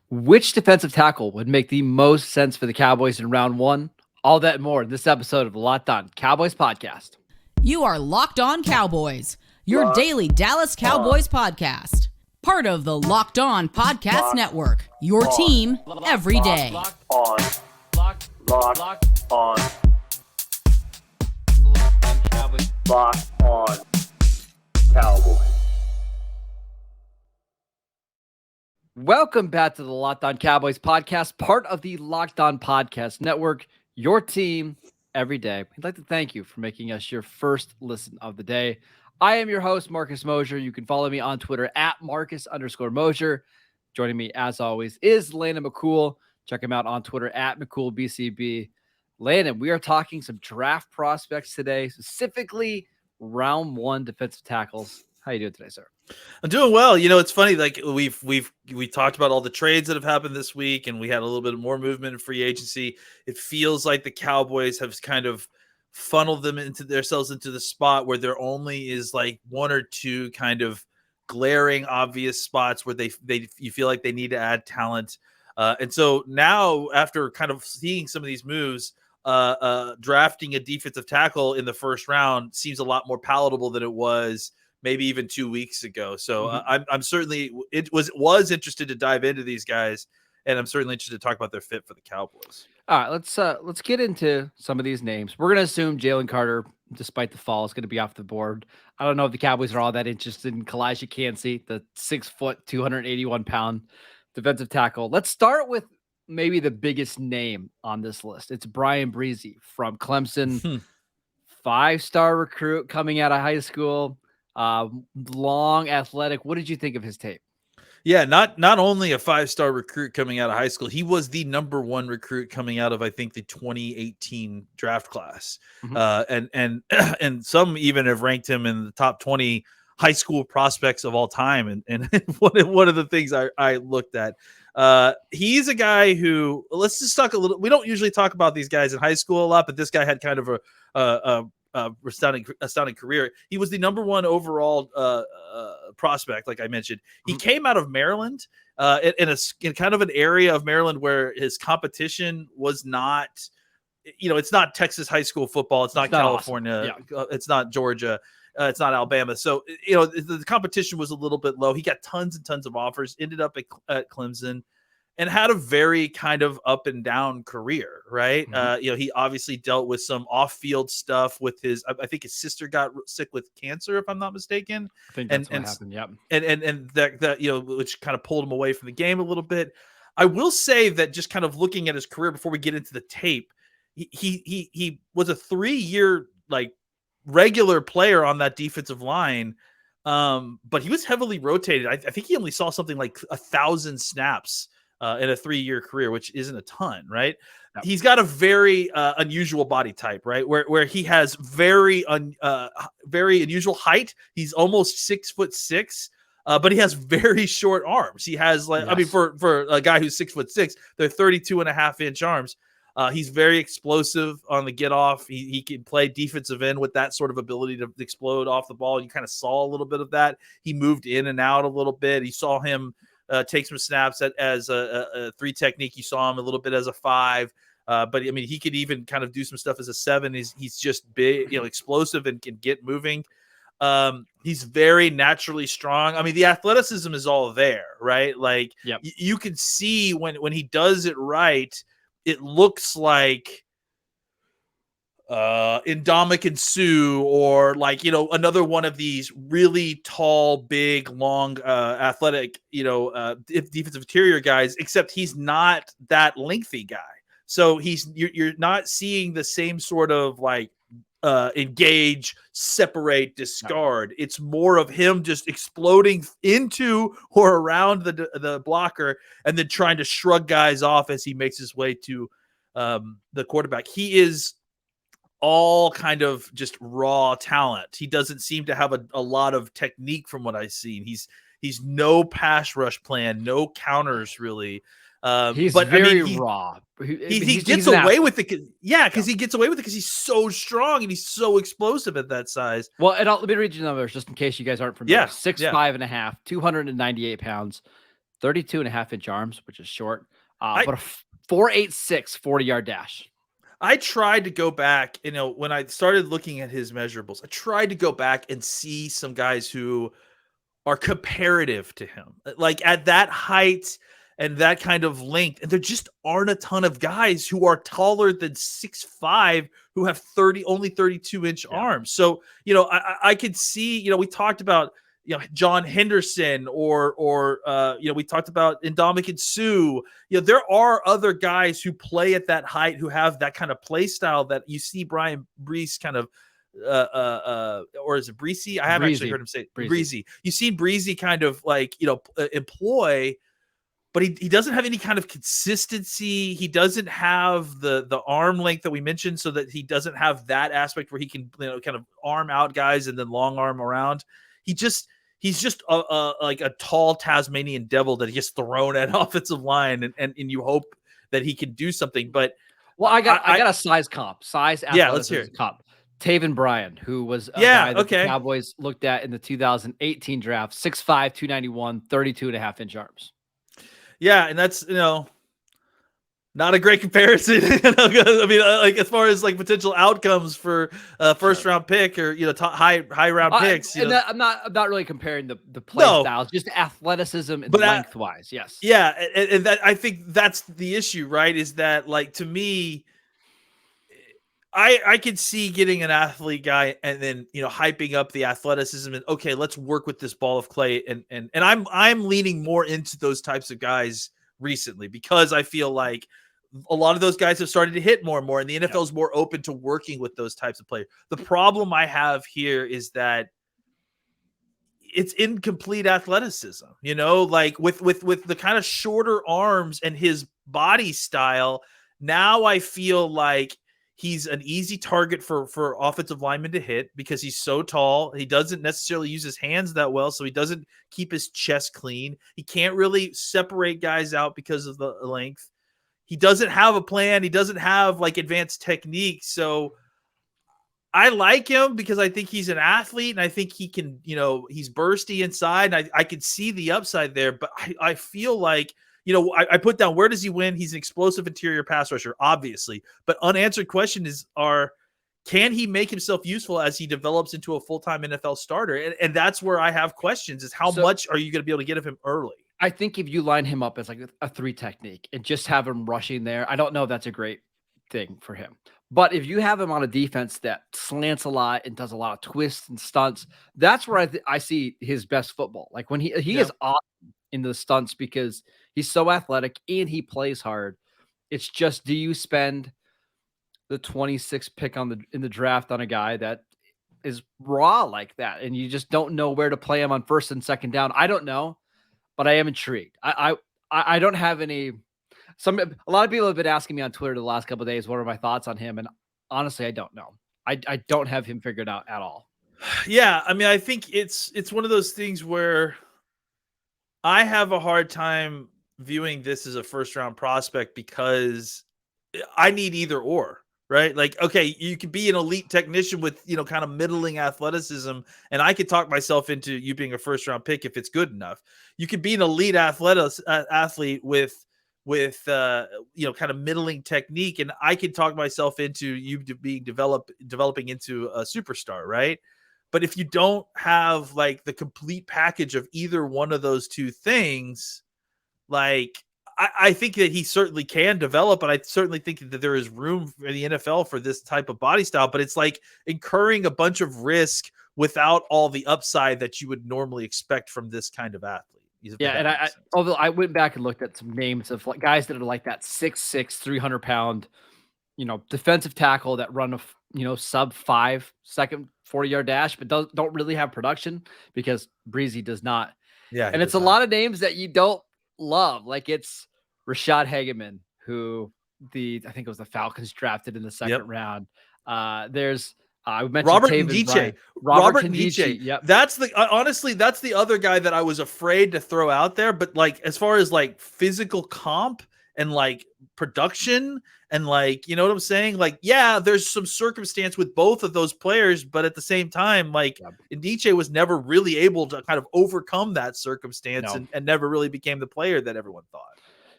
Which defensive tackle would make the most sense for the Cowboys in round one? All that and more in this episode of the Locked On Cowboys podcast. You are Locked On Cowboys, your Locked daily Dallas Cowboys podcast. Part of the Locked On Podcast Network, your team every day. Locked on Cowboys. Locked on Cowboys. Welcome back to the Locked On Cowboys podcast, part of the Locked On Podcast Network, your team every day. We'd like to thank you for making us your first listen of the day. I am your host, Marcus Mosher. You can follow me on Twitter at Marcus_Mosher. Joining me, as always, is Landon McCool. Check him out on Twitter at McCoolBCB. Landon, we are talking some draft prospects today, specifically round one defensive tackles. How you doing today, sir? I'm doing well. You know, it's funny. Like we talked about all the trades that have happened this week, and we had a little bit more movement in free agency. It feels like the Cowboys have kind of funneled themselves into the spot where there only is like one or two kind of glaring, obvious spots where you feel like they need to add talent. And so now, after kind of seeing some of these moves, drafting a defensive tackle in the first round seems a lot more palatable than it was maybe even 2 weeks ago. So I'm certainly was interested to dive into these guys, and I'm certainly interested to talk about their fit for the Cowboys. All right, let's get into some of these names. We're going to assume Jalen Carter, despite the fall, is going to be off the board. I don't know if the Cowboys are all that interested in Kalijah Cansey, the 6 foot, 281-pound defensive tackle. Let's start with maybe the biggest name on this list. It's Bryan Breese from Clemson, 5-star recruit coming out of high school. Long, athletic. What did you think of his tape? Yeah, not only a 5-star recruit coming out of high school, he was the number one recruit coming out of, I think, the 2018 draft class. And some even have ranked him in the top 20 high school prospects of all time. And one of the things I looked at, he's a guy who, let's just talk a little. We don't usually talk about these guys in high school a lot, but this guy had kind of a astounding career. He was the number one overall prospect, like I mentioned. He came out of Maryland, in kind of an area of Maryland where his competition was not, it's not Texas high school football, it's not California, awesome. It's not Georgia, it's not Alabama. So the competition was a little bit low. He got tons and tons of offers, ended up at Clemson, and had a very kind of up and down career, right? He obviously dealt with some off-field stuff with I think his sister got sick with cancer, if I'm not mistaken. I think that's what happened. Yep. And that which kind of pulled him away from the game a little bit. I will say that just kind of looking at his career before we get into the tape, he was a 3-year like regular player on that defensive line. But he was heavily rotated. I think he only saw something like 1,000 snaps in a 3-year career, which isn't a ton, right? Yep. He's got a very unusual body type, right? Where he has very unusual height. He's almost 6'6", but he has very short arms. He has like, yes. I mean, for a guy who's 6'6", they're 32.5-inch arms. He's very explosive on the get off. He can play defensive end with that sort of ability to explode off the ball. You kind of saw a little bit of that. He moved in and out a little bit. You saw him take some snaps as a 3 technique. You saw him a little bit as a 5, but I mean, he could even kind of do some stuff as a 7. He's just big, explosive and can get moving. He's very naturally strong. I mean, the athleticism is all there, right? Like, yep. You can see when he does it right, it looks like Ndamukong Suh or like, another one of these really tall, big, long, athletic, defensive interior guys, except he's not that lengthy guy. So you're not seeing the same sort of like engage, separate, discard. No. It's more of him just exploding into or around the blocker and then trying to shrug guys off as he makes his way to the quarterback. He is all kind of just raw talent. He doesn't seem to have a lot of technique from what I've seen. He's no pass rush plan, no counters really. He's very raw. He gets away with it. Because he gets away with it because he's so strong and he's so explosive at that size. Well, and let me read you the numbers just in case you guys aren't familiar. 6'5.5", 298 pounds, 32.5-inch arms, which is short, but a 4.86 40-yard dash. I tried to go back, when I started looking at his measurables, I tried to go back and see some guys who are comparative to him, like at that height and that kind of length. And there just aren't a ton of guys who are taller than 6'5", who have only 32-inch arms. So, I could see, we talked about, John Henderson or we talked about Ndamukong Suh. There are other guys who play at that height who have that kind of play style that you see Bryan Breese kind of, or is it Breese? I haven't actually heard him say Breese. You see Breese kind of like, employ, but he doesn't have any kind of consistency. He doesn't have the arm length that we mentioned, so that he doesn't have that aspect where he can, kind of arm out guys and then long arm around. He's just like a tall Tasmanian devil that gets thrown at offensive line, and you hope that he can do something. But I got a size comp. Let's hear it. Comp. Taven Bryan, who was a guy that the Cowboys looked at in the 2018 draft, 6'5", 291, 32.5-inch arms. Yeah, and that's, not a great comparison. I mean, like as far as like potential outcomes for first round pick or high round picks. I'm not really comparing the play styles, just athleticism and lengthwise. Yes. Yeah, and that, I think that's the issue, right? Is that, like, to me, I could see getting an athlete guy and then hyping up the athleticism and, okay, let's work with this ball of clay, and I'm leaning more into those types of guys recently, because I feel like a lot of those guys have started to hit more and more, and the NFL is more open to working with those types of players. The problem I have here is that it's incomplete athleticism, like with the kind of shorter arms and his body style. Now I feel like he's an easy target for offensive linemen to hit, because he's so tall. He doesn't necessarily use his hands that well, so he doesn't keep his chest clean. He can't really separate guys out because of the length. He doesn't have a plan. He doesn't have like advanced technique. So I like him because I think he's an athlete, and I think he can, he's bursty inside. And I can see the upside there, but I feel like, I put down, where does he win? He's an explosive interior pass rusher, obviously, but unanswered question can he make himself useful as he develops into a full-time NFL starter? And that's where I have questions, is how much are you going to be able to get of him early? I think if you line him up as like a 3 technique and just have him rushing there, I don't know if that's a great thing for him. But if you have him on a defense that slants a lot and does a lot of twists and stunts, that's where I see his best football. Like when he is awesome in the stunts, because he's so athletic and he plays hard. It's just, do you spend the 26th pick in the draft on a guy that is raw like that, and you just don't know where to play him on first and second down? I don't know, but I am intrigued. I don't have any. A lot of people have been asking me on Twitter the last couple of days, what are my thoughts on him? And honestly, I don't know. I don't have him figured out at all. Yeah, I mean, I think it's one of those things where I have a hard time viewing this as a first-round prospect, because I need either or, right? Like, okay, you could be an elite technician with, kind of middling athleticism, and I could talk myself into you being a first-round pick if it's good enough. You could be an elite athlete with kind of middling technique, and I could talk myself into you being developing into a superstar, right? But if you don't have like the complete package of either one of those two things, like I think that he certainly can develop, and I certainly think that there is room in the NFL for this type of body style, but it's like incurring a bunch of risk without all the upside that you would normally expect from this kind of athlete. Yeah, and although I went back and looked at some names of like guys that are like that 6'6", 300-pound, defensive tackle that run a sub 5 second 40-yard dash, but don't really have production, because Breezy does not. Yeah, and it's a lot of names that you don't love. Like it's Rashad Hageman, who I think it was the Falcons drafted in the second round. There's I mentioned Robert Ndiche. Robert Ndiche. Yep. That's honestly, that's the other guy that I was afraid to throw out there. But like, as far as like physical comp and like production and like, you know what I'm saying? Like, yeah, there's some circumstance with both of those players, but at the same time, like Ndiche was never really able to kind of overcome that circumstance and never really became the player that everyone thought.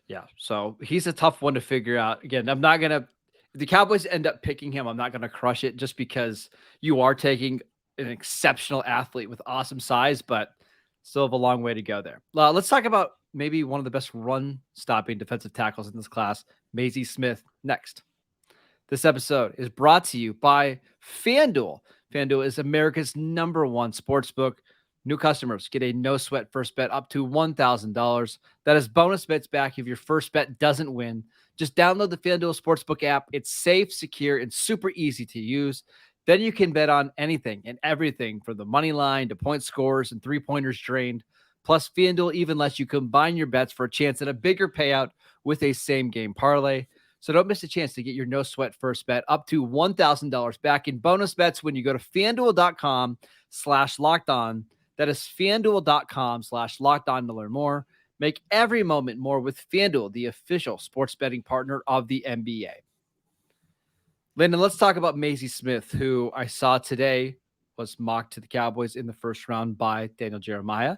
Yeah. So he's a tough one to figure out. Again, I'm not going to, if the Cowboys end up picking him, I'm not going to crush it just because you are taking an exceptional athlete with awesome size, but still have a long way to go there. Let's talk about maybe one of the best run stopping defensive tackles in this class, Mazi Smith, next. This episode is brought to you by FanDuel. FanDuel is America's #1 sportsbook. New customers get a no-sweat first bet up to $1,000. That is bonus bets back if your first bet doesn't win. Just download the FanDuel Sportsbook app. It's safe, secure, and super easy to use. Then you can bet on anything and everything from the money line to point scores and three-pointers drained. Plus, FanDuel even lets you combine your bets for a chance at a bigger payout with a same-game parlay. So don't miss a chance to get your no-sweat first bet up to $1,000 back in bonus bets when you go to FanDuel.com/lockedon. That is FanDuel.com/lockedon to learn more. Make every moment more with FanDuel, the official sports betting partner of the NBA. Landon, let's talk about Mazi Smith, who I saw today was mocked to the Cowboys in the first round by Daniel Jeremiah.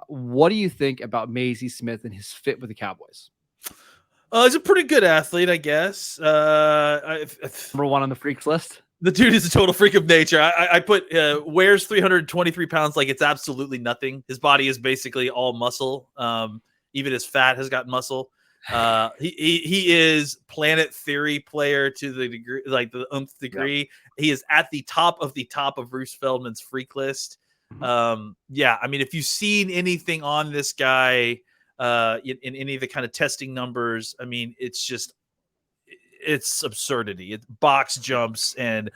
What do you think about Mazi Smith and his fit with the Cowboys? He's a pretty good athlete, I guess. Number 1 on the freaks list. The dude is a total freak of nature. I put wears 323 pounds like it's absolutely nothing. His body is basically all muscle. Even his fat has got muscle. He is Planet Theory player to the degree, like the nth degree. Yep. He is at the top of Bruce Feldman's freak list. Yeah, I mean, if you've seen anything on this guy in any of the kind of testing numbers, I mean, it's absurdity. It's box jumps and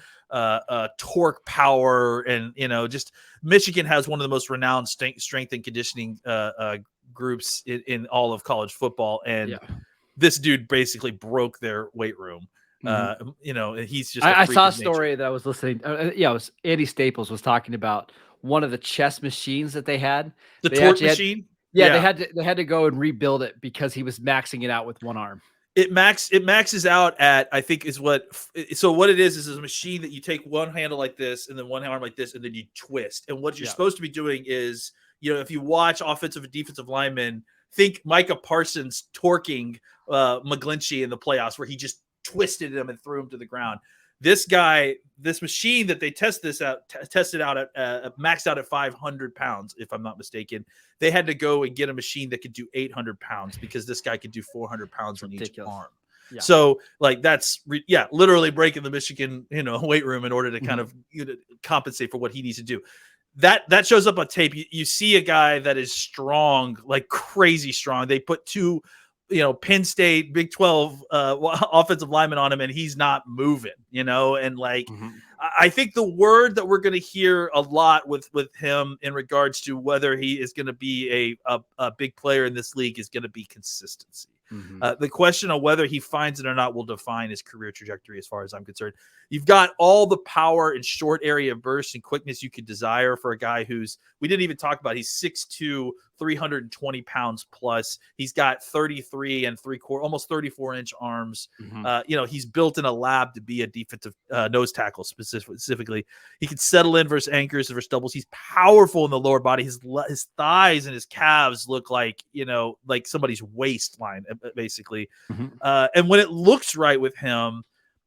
torque power, and just Michigan has one of the most renowned strength and conditioning groups in all of college football, and this dude basically broke their weight room. He's just. I saw a story that I was listening. It was Andy Staples was talking about one of the chess machines that they had. The torque machine. They had to go and rebuild it because he was maxing it out with one arm. It maxes out at, I think is what. So what it is a machine that you take one handle like this and then one arm like this and then you twist. And what you're supposed to be doing is, if you watch offensive and defensive linemen, think Micah Parsons torquing McGlinchey in the playoffs where he just twisted him and threw him to the ground. This machine that they tested out at maxed out at 500 pounds, if I'm not mistaken. They had to go and get a machine that could do 800 pounds because this guy could do 400 pounds on each arm. Yeah. So like that's literally breaking the Michigan weight room in order to kind of compensate for what he needs to do. That shows up on tape. You see a guy that is strong, like crazy strong. They put two Penn State Big 12 offensive lineman on him, and he's not moving, and like I think the word that we're going to hear a lot with him in regards to whether he is going to be a big player in this league is going to be consistency. The question of whether he finds it or not will define his career trajectory as far as I'm concerned. You've got all the power and short area burst and quickness you could desire for a guy who's, we didn't even talk about, he's 6'2", 320 pounds plus. He's got 33 and 3/4, almost 34-inch arms. He's built in a lab to be a defensive nose tackle specifically. He can settle in versus anchors versus doubles. He's powerful in the lower body. His thighs and his calves look like, like somebody's waistline, basically. And when it looks right with him,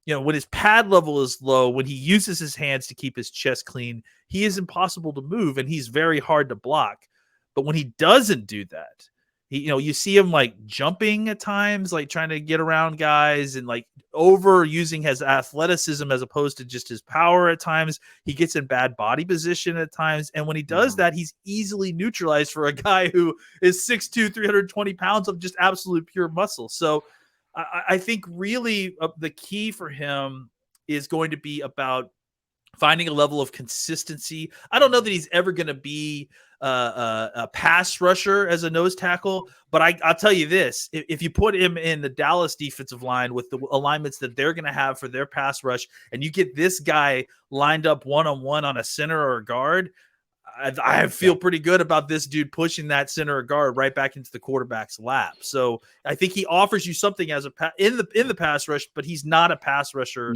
when his pad level is low, when he uses his hands to keep his chest clean, he is impossible to move and he's very hard to block. But when he doesn't do that, you see him like jumping at times, like trying to get around guys and like overusing his athleticism as opposed to just his power at times. He gets in bad body position at times. And when he does that, he's easily neutralized for a guy who is 6'2", 320 pounds of just absolute pure muscle. So I think really the key for him is going to be about finding a level of consistency. I don't know that he's ever going to be a pass rusher as a nose tackle, but I'll tell you this. If you put him in the Dallas defensive line with the alignments that they're going to have for their pass rush, and you get this guy lined up one-on-one on a center or a guard, I feel pretty good about this dude pushing that center or guard right back into the quarterback's lap. So I think he offers you something as in the pass rush, but he's not a pass rusher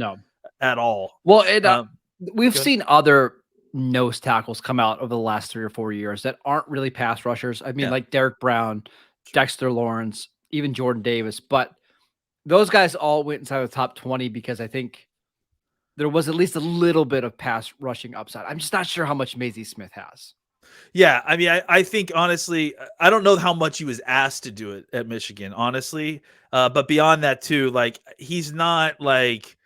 at all. Well, we've seen other nose tackles come out over the last 3 or 4 years that aren't really pass rushers. I mean, like Derek Brown, Dexter Lawrence, even Jordan Davis, but those guys all went inside the top 20 because I think there was at least a little bit of pass rushing upside. I'm just not sure how much Mazi Smith has. Yeah, I mean, I think honestly, I don't know how much he was asked to do it at Michigan, honestly. But beyond that too, like he's not like,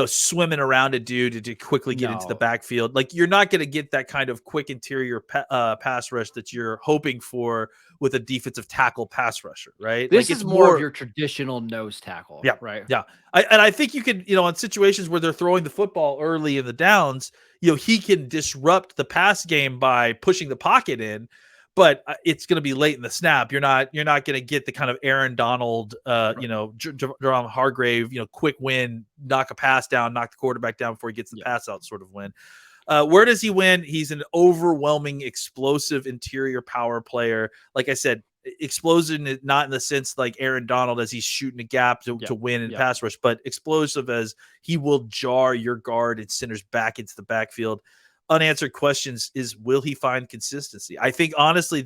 swimming around a dude to quickly get into the backfield. Like you're not going to get that kind of quick interior pass rush that you're hoping for with a defensive tackle pass rusher, right? This is more of your traditional nose tackle. Yeah, right. Yeah, I think you could, in situations where they're throwing the football early in the downs, he can disrupt the pass game by pushing the pocket in, but it's going to be late in the snap. You're not going to get the kind of Aaron Donald, Jerome Hargrave, quick win, knock a pass down, knock the quarterback down before he gets the pass out sort of win. Where does he win? He's an overwhelming, explosive interior power player. Like I said, explosive, not in the sense like Aaron Donald as he's shooting a gap to win in pass rush, but explosive as he will jar your guard and centers back into the backfield. Unanswered questions is, will he find consistency? I think honestly,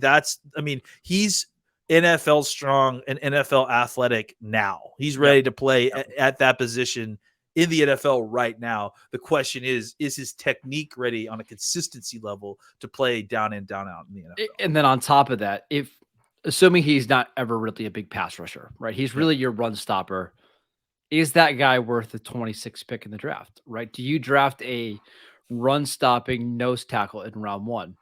he's NFL strong and NFL athletic now. He's ready to play at that position in the NFL right now. The question is his technique ready on a consistency level to play down in, down out in the NFL? And then on top of that, assuming he's not ever really a big pass rusher, right? He's really your run stopper. Is that guy worth the 26th pick in the draft, right? Do you draft a run stopping nose tackle in round 1?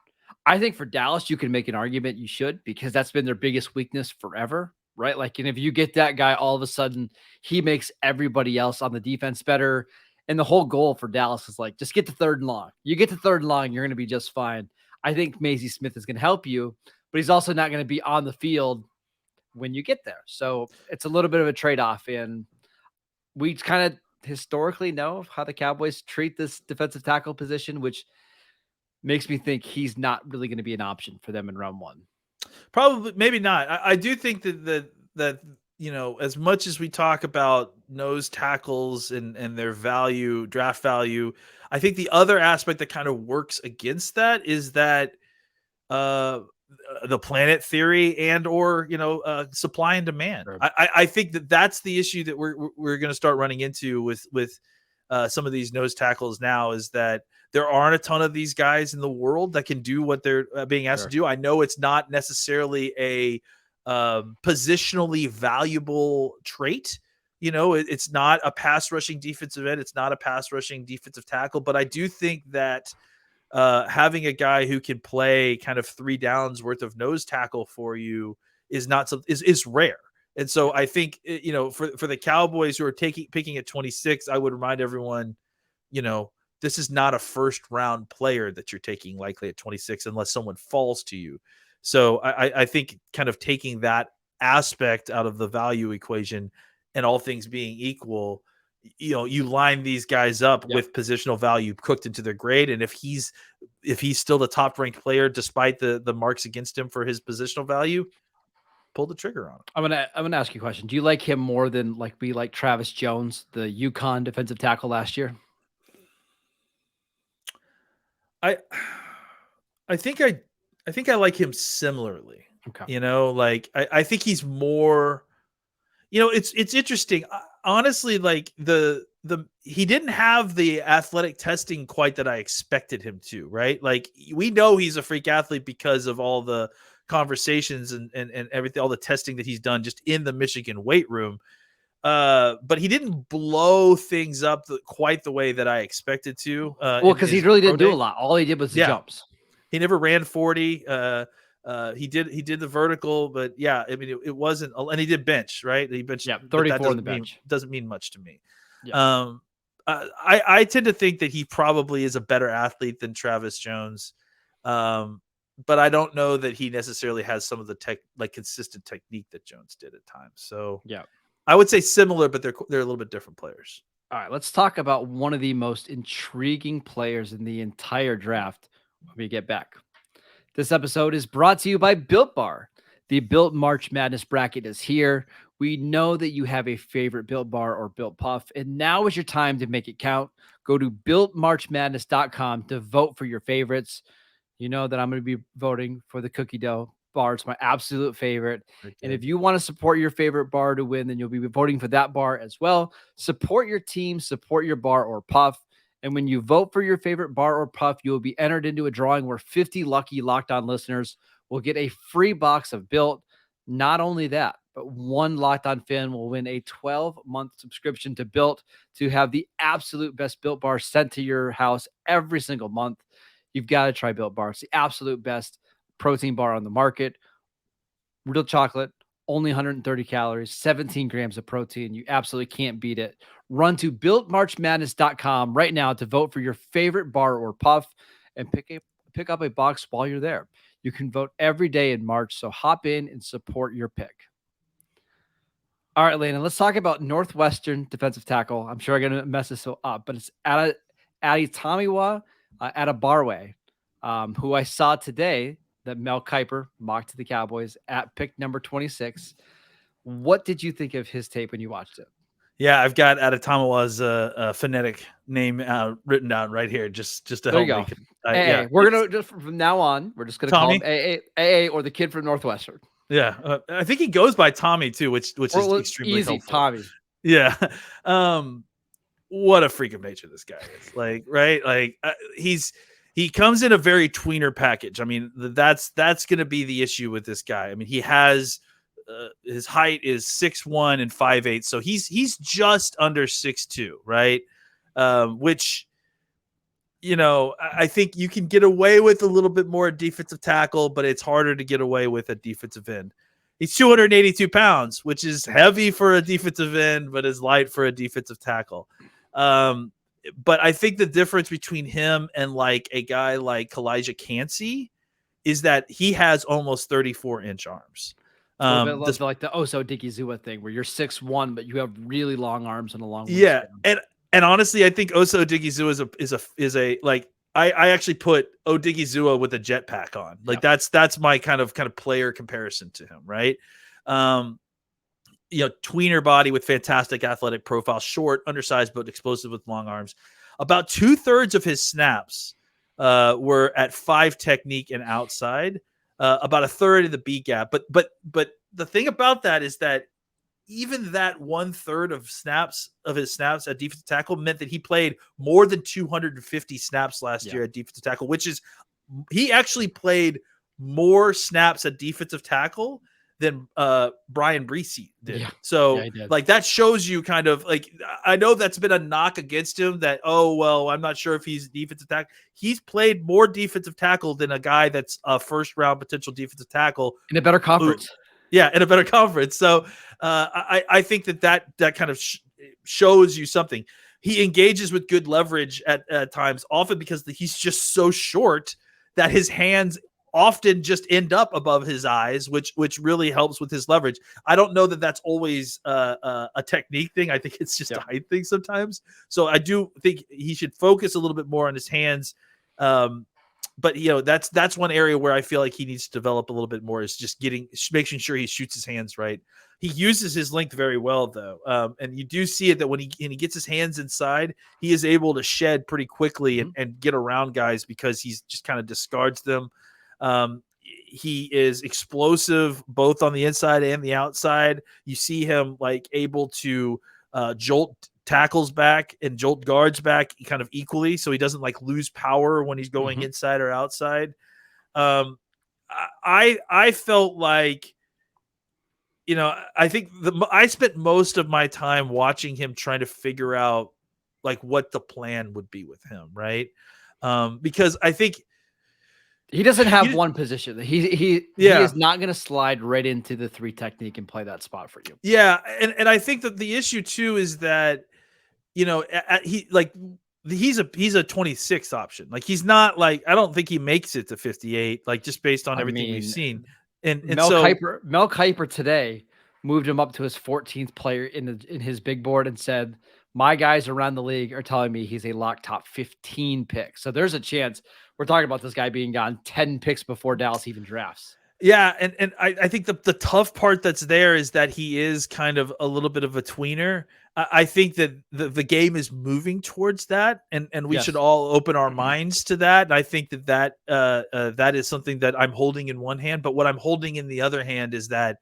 I think for Dallas, you can make an argument you should, because that's been their biggest weakness forever, right? Like, and if you get that guy, all of a sudden he makes everybody else on the defense better. And the whole goal for Dallas is like, just get to 3rd and long. You get to 3rd and long, you're going to be just fine. I think Mazi Smith is going to help you, but he's also not going to be on the field when you get there. So it's a little bit of a trade-off. And we kind of historically know how the Cowboys treat this defensive tackle position, which makes me think he's not really going to be an option for them in round 1. Probably, maybe not. I do think that as much as we talk about nose tackles and their value, draft value, I think the other aspect that kind of works against that is that the planet theory and or supply and demand. Sure. I think that's the issue that we're going to start running into with some of these nose tackles now, is that there aren't a ton of these guys in the world that can do what they're being asked to do. I know it's not necessarily a positionally valuable trait. It's not a pass rushing defensive end. It's not a pass rushing defensive tackle, but I do think that having a guy who can play kind of 3 downs worth of nose tackle for you is rare. And so I think, for the Cowboys who are picking at 26, I would remind everyone, this is not a 1st round player that you're taking likely at 26 unless someone falls to you. So I think kind of taking that aspect out of the value equation, and all things being equal, you line these guys up with positional value cooked into their grade. And if he's still the top ranked player, despite the marks against him for his positional value, pull the trigger on him. I'm gonna ask you a question. Do you like him more than we like Travis Jones, the UConn defensive tackle last year? I think I like him similarly. Okay. I think he's more, it's interesting. Honestly, like he didn't have the athletic testing quite that I expected him to, right? Like, we know he's a freak athlete because of all the conversations and everything, all the testing that he's done just in the Michigan weight room. But he didn't blow things up quite the way that I expected to. Because he really didn't do a lot. All he did was the jumps. He never ran 40. He did the vertical, but it wasn't. And he did bench, right? He benched 34 on the bench. Doesn't mean much to me. Yeah. I tend to think that he probably is a better athlete than Travis Jones. But I don't know that he necessarily has some of the consistent technique that Jones did at times. So I would say similar, but they're a little bit different players. All right, let's talk about one of the most intriguing players in the entire draft when we get back This episode is brought to you by Built Bar. The Built March Madness bracket is here. We know that you have a favorite Built Bar or Built Puff, and now is your time to make it count. Go to BuiltMarchMadness.com to vote for your favorites. You know that I'm going to be voting for the cookie dough bar. It's my absolute favorite. Okay. And if you want to support your favorite bar to win, then you'll be voting for that bar as well. Support your team, support your bar or puff. And when you vote for your favorite bar or puff, you will be entered into a drawing where 50 lucky Locked On listeners will get a free box of Built. Not only that, but one Locked On fan will win a 12-month subscription to Built to have the absolute best Built bar sent to your house every single month. You've got to try Built Bar. It's the absolute best protein bar on the market. Real chocolate, only 130 calories, 17 grams of protein. You absolutely can't beat it. Run to BuiltMarchMadness.com right now to vote for your favorite bar or puff and pick up a box while you're there. You can vote every day in March, so hop in and support your pick. All right, Landon, let's talk about Northwestern defensive tackle. I'm sure I'm going to mess this up, but it's Adetomiwa Adabarwe, who I saw today that Mel Kiper mocked to the Cowboys at pick number 26. What did you think of his tape when you watched it? Yeah, I've got Adetomiwa's phonetic name written down right here, just to There help you me. go. Yeah, we're gonna just from now on, we're just gonna call him AA or the kid from Northwestern. Yeah, I think he goes by Tommy too, which is extremely easy. helpful. Tommy. Yeah. What a freak of nature this guy is. Like, right? Like he comes in a very tweener package. I mean, that's going to be the issue with this guy. I mean, he has his height is 6'1" and 5'8", so he's just under 6'2", right? Which, you know, I think you can get away with a little bit more defensive tackle, but it's harder to get away with a defensive end. He's 282 pounds, which is heavy for a defensive end, but is light for a defensive tackle. But I think the difference between him and like a guy like Kalijah Cansey is that he has almost 34-inch arms. A little bit like the Oso Digizua thing, where you're 6'1", but you have really long arms and a long wingspan. Yeah, and honestly, I think Oso Digizua is a like I actually put Odigizua with a jetpack on. Like that's my kind of player comparison to him, right? You know, tweener body with fantastic athletic profile, short, undersized, but explosive with long arms. About 2/3 of his snaps were at 5 technique and outside. About 1/3 of the B gap. But the thing about that is that even that 1/3 of his snaps at defensive tackle meant that he played more than 250 snaps last year at defensive tackle, which is he actually played more snaps at defensive tackle than Bryan Breese did. Yeah. So did. Like that shows you kind of like, I know that's been a knock against him that, oh, well, I'm not sure if he's defensive tackle. He's played more defensive tackle than a guy that's a first round potential defensive tackle in a better conference. In a better conference. So I think that kind of shows you something. He engages with good leverage at times, often because he's just so short that his hands often just end up above his eyes, which really helps with his leverage. I don't know that that's always a technique thing. I think it's just a height thing sometimes. So I do think he should focus a little bit more on his hands. But you know, that's one area where I feel like he needs to develop a little bit more, is just making sure he shoots his hands right. He uses his length very well though. And you do see it that when he gets his hands inside, he is able to shed pretty quickly and get around guys because he's just kind of discards them. He is explosive both on the inside and the outside. You see him like able to jolt tackles back and jolt guards back kind of equally, so he doesn't like lose power when he's going inside or outside. I felt like, you know, I think I spent most of my time watching him trying to figure out like what the plan would be with him, right? Because I think he doesn't have one position. He is not going to slide right into the 3 technique and play that spot for you. Yeah, and I think that the issue too is that, you know, he's a 26th option. Like he's not like, I don't think he makes it to 58. Like just based on everything we've seen. And Mel Kiper today moved him up to his 14th player in his big board and said, My guys around the league are telling me he's a lock top 15 pick. So there's a chance we're talking about this guy being gone 10 picks before Dallas even drafts. Yeah, and I think the tough part that's there is that he is kind of a little bit of a tweener. I think that the game is moving towards that, and we should Yes. all open our minds to that. And I think that that is something that I'm holding in one hand, but what I'm holding in the other hand is that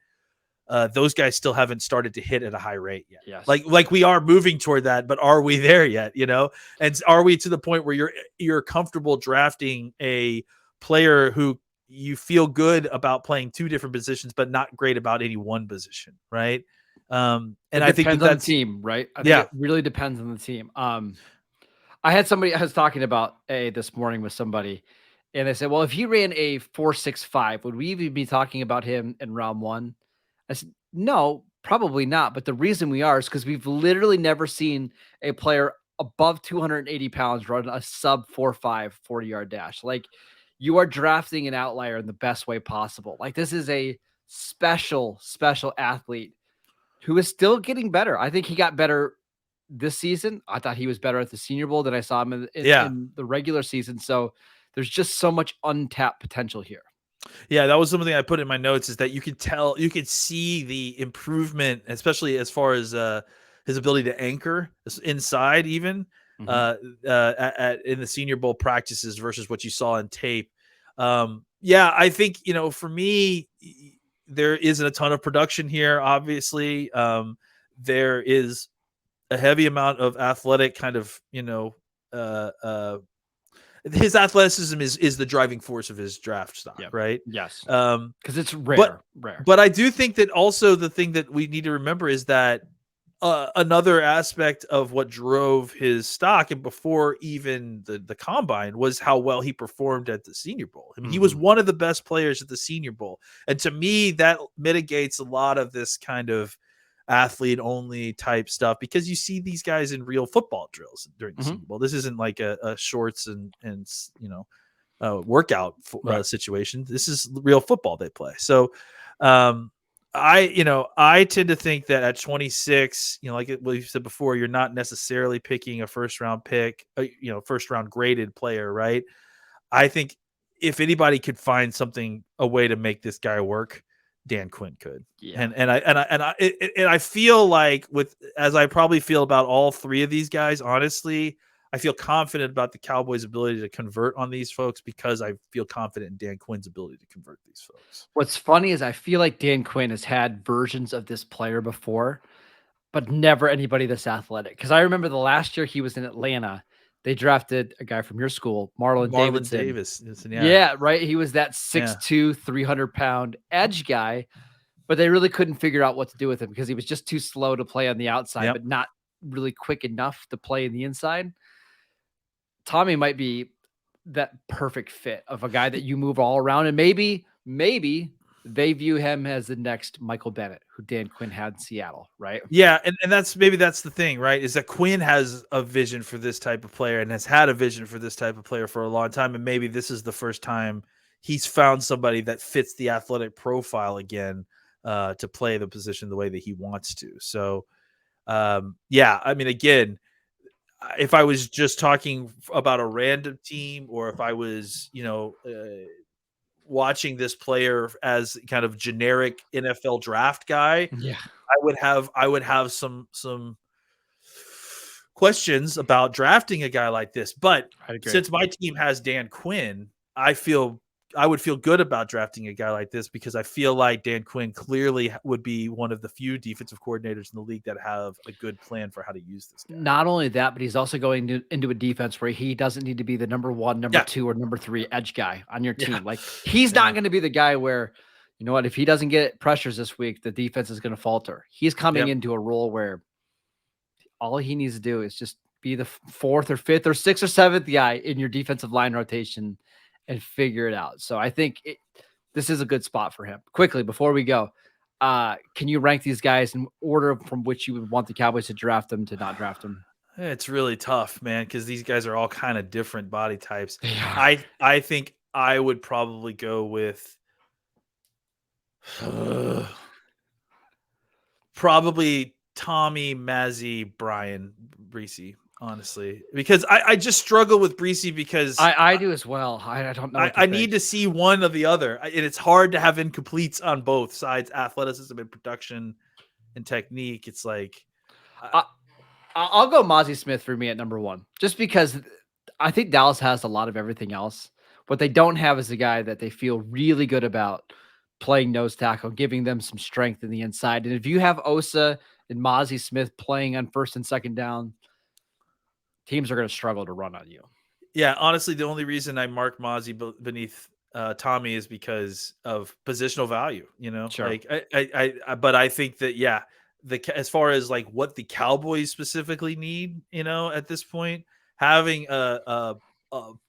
those guys still haven't started to hit at a high rate yet. Yes. Like we are moving toward that, but are we there yet? You know, and are we to the point where you're comfortable drafting a player who you feel good about playing two different positions, but not great about any one position, right? And I think depends on the team, right? I think it really depends on the team. I had somebody I was talking about this morning with somebody, and they said, "Well, if he ran a 4.65, would we even be talking about him in round one?" I said, "No, probably not." But the reason we are is because we've literally never seen a player above 280 pounds run a sub 4.5 40-yard dash. Like, you are drafting an outlier in the best way possible. Like, this is a special athlete who is still getting better. I think he got better this season. I thought he was better at the Senior Bowl than I saw him in the regular season. So there's just so much untapped potential here. Yeah, that was something I put in my notes, is that you could see the improvement, especially as far as his ability to anchor inside, even in the Senior Bowl practices versus what you saw in tape. Yeah, I think, for me, there isn't a ton of production here. Obviously, there is a heavy amount of athletic kind of, his athleticism is the driving force of his draft stock, right? Yes. Because it's rare. But I do think that also the thing that we need to remember is that another aspect of what drove his stock, and before even the combine, was how well he performed at the Senior Bowl. I mean, he was one of the best players at the Senior Bowl. And to me, that mitigates a lot of this kind of athlete only type stuff, because you see these guys in real football drills during the Senior Bowl. This isn't like a shorts and workout situation. This is real football they play. So I tend to think that at 26, like what you said before, you're not necessarily picking a first round pick, first round graded player, right? I think if anybody could find a way to make this guy work, Dan Quinn could. Yeah. And I feel like, as I probably feel about all three of these guys, honestly, I feel confident about the Cowboys' ability to convert on these folks because I feel confident in Dan Quinn's ability to convert these folks. What's funny is I feel like Dan Quinn has had versions of this player before, but never anybody this athletic. Because I remember the last year he was in Atlanta, they drafted a guy from your school, Marlon Davidson. Yeah, right. He was that 6'2", 300-pound edge guy, but they really couldn't figure out what to do with him because he was just too slow to play on the outside, but not really quick enough to play in the inside. Tommy might be that perfect fit of a guy that you move all around, and maybe they view him as the next Michael Bennett, who Dan Quinn had in Seattle, right? Yeah, and that's the thing, right? Is that Quinn has a vision for this type of player and has had a vision for this type of player for a long time, and maybe this is the first time he's found somebody that fits the athletic profile again to play the position the way that he wants to. So, I mean, again, if I was just talking about a random team, or if I was, watching this player as kind of generic NFL draft guy, I would have some questions about drafting a guy like this. But since my team has Dan Quinn, I would feel good about drafting a guy like this because I feel like Dan Quinn clearly would be one of the few defensive coordinators in the league that have a good plan for how to use this guy. Not only that, but he's also going into a defense where he doesn't need to be the number one, number two, or number three edge guy on your team. Like, he's not going to be the guy where, you know what, if he doesn't get pressures this week, the defense is going to falter. He's coming into a role where all he needs to do is just be the fourth or fifth or sixth or seventh guy in your defensive line rotation and figure it out. So I think this is a good spot for him. Quickly, before we go, can you rank these guys in order from which you would want the Cowboys to draft them to not draft them? It's really tough, man, because these guys are all kind of different body types. I think I would probably go with probably Tommy, Mazi, Bryan Breese, honestly, because I just struggle with Breese because I do as well. I don't know. I need to see one of the other, and it's hard to have incompletes on both sides, athleticism and production and technique. It's like I'll go Mazi Smith for me at number 1, just because I think Dallas has a lot of everything else. What they don't have is a guy that they feel really good about playing nose tackle, giving them some strength in the inside. And if you have Osa and Mazi Smith playing on first and second down, teams are going to struggle to run on you. Yeah, honestly, the only reason I mark Mazi beneath Tommy is because of positional value. Sure. Like but I think that as far as like what the Cowboys specifically need, at this point, having a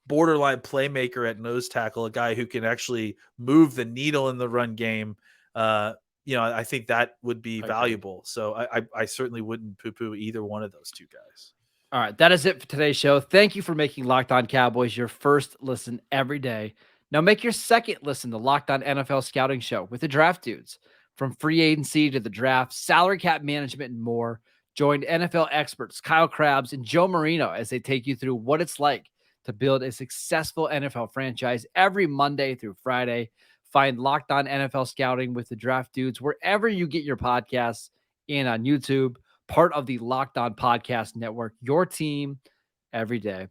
borderline playmaker at nose tackle, a guy who can actually move the needle in the run game, I think that would be valuable. So I certainly wouldn't poo-poo either one of those two guys. All right, that is it for today's show. Thank you for making Locked On Cowboys your first listen every day. Now make your second listen to Locked On NFL Scouting Show with the Draft Dudes. From free agency to the draft, salary cap management, and more, join NFL experts Kyle Krabs and Joe Marino as they take you through what it's like to build a successful NFL franchise every Monday through Friday. Find Locked On NFL Scouting with the Draft Dudes wherever you get your podcasts and on YouTube. Part of the Locked On Podcast Network, your team every day.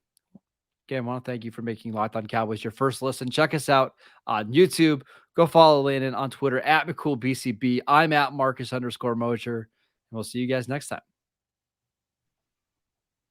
Again, I want to thank you for making Locked On Cowboys your first listen. Check us out on YouTube. Go follow Landon on Twitter at McCoolBCB. I'm at Marcus_Mosher. And we'll see you guys next time.